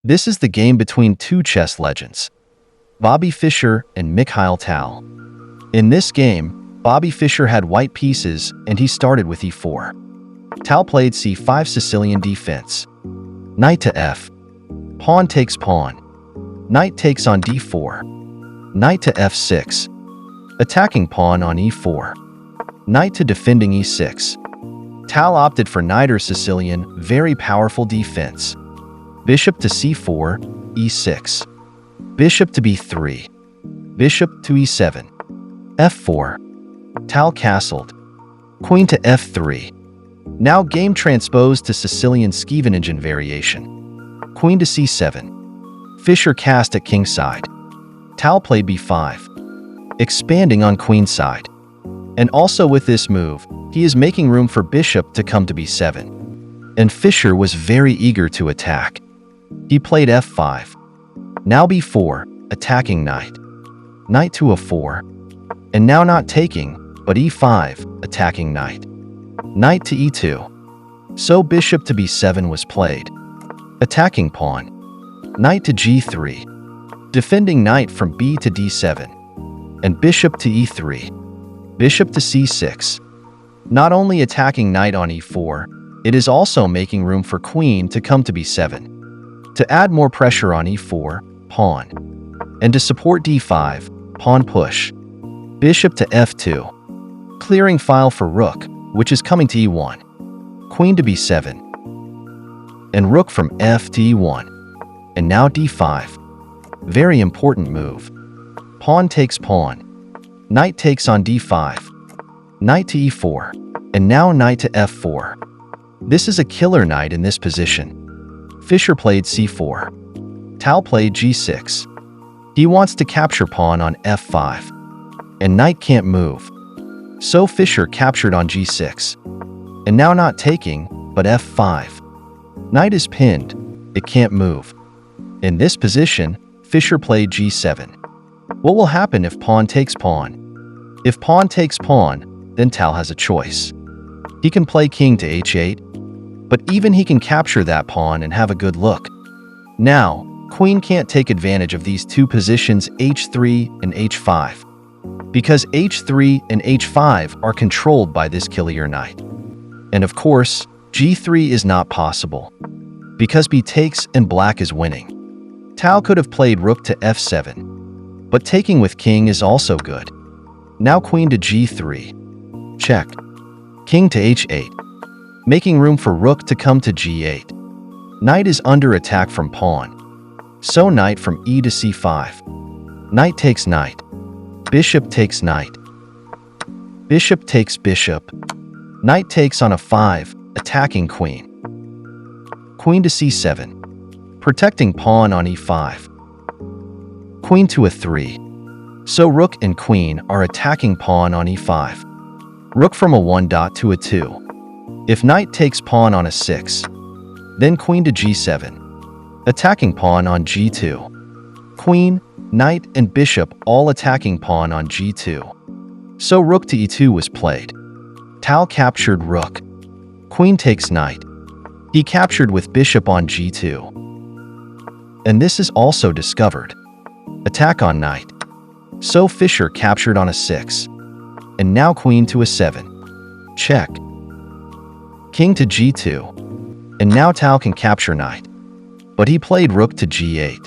This is the game between two chess legends, Bobby Fischer and Mikhail Tal. In this game, Bobby Fischer had white pieces and he started with e4. Tal played c5 Sicilian defense. Knight to f. Pawn takes pawn. Knight takes on d4. Knight to f6. Attacking pawn on e4. Knight to defending e6. Tal opted for knight or Sicilian, very powerful defense. Bishop to c4, e6. Bishop to b3. Bishop to e7. f4. Tal castled. Queen to f3. Now game transposed to Sicilian Scheveningen variation. Queen to c7. Fischer cast at king side. Tal played b5. Expanding on queen side. And also with this move, he is making room for bishop to come to b7. And Fischer was very eager to attack. He played f5. Now b4, attacking knight. Knight to a4. And now not taking, but e5, attacking knight. Knight to e2. So bishop to b7 was played. Attacking pawn. Knight to g3. Defending knight from b to d7. And bishop to e3. Bishop to c6. Not only attacking knight on e4, it is also making room for queen to come to b7. To add more pressure on e4, pawn. And to support d5, pawn push. Bishop to f2. Clearing file for rook, which is coming to e1. Queen to b7. And rook from f to e1. And now d5. Very important move. Pawn takes pawn. Knight takes on d5. Knight to e4. And now knight to f4. This is a killer knight in this position. Fischer played c4. Tal played g6. He wants to capture pawn on f5. And knight can't move. So Fischer captured on g6. And now not taking, but f5. Knight is pinned. It can't move. In this position, Fischer played g7. What will happen if pawn takes pawn? If pawn takes pawn, then Tal has a choice. He can play king to h8, but even he can capture that pawn and have a good look. Now, queen can't take advantage of these two positions h3 and h5, because h3 and h5 are controlled by this killer knight. And of course, g3 is not possible, because b takes and black is winning. Tal could have played rook to f7, but taking with king is also good. Now queen to g3. Check. King to h8. Making room for rook to come to g8. Knight is under attack from pawn. So knight from e to c5. Knight takes knight. Bishop takes knight. Bishop takes bishop. Knight takes on a5, attacking queen. Queen to c7. Protecting pawn on e5. Queen to a3. So rook and queen are attacking pawn on e5. Rook from a1 dot to a2. If knight takes pawn on a6, then queen to g7, attacking pawn on g2. Queen, knight, and bishop all attacking pawn on g2. So rook to e2 was played. Tal captured rook. Queen takes knight. He captured with bishop on g2. And this is also discovered. Attack on knight. So Fischer captured on a6. And now queen to a7. Check. King to g2. And now Tal can capture knight. But he played rook to g8.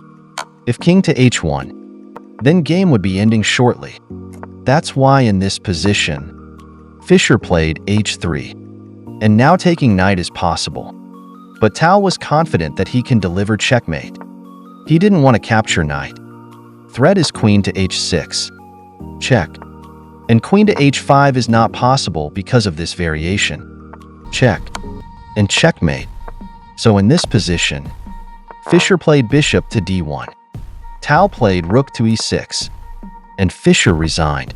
If king to h1, then game would be ending shortly. That's why in this position, Fischer played h3. And now taking knight is possible. But Tal was confident that he can deliver checkmate. He didn't want to capture knight. Threat is queen to h6. Check. And queen to h5 is not possible because of this variation. Check. And checkmate. So in this position, Fischer played bishop to d1. Tal played rook to e6. And Fischer resigned.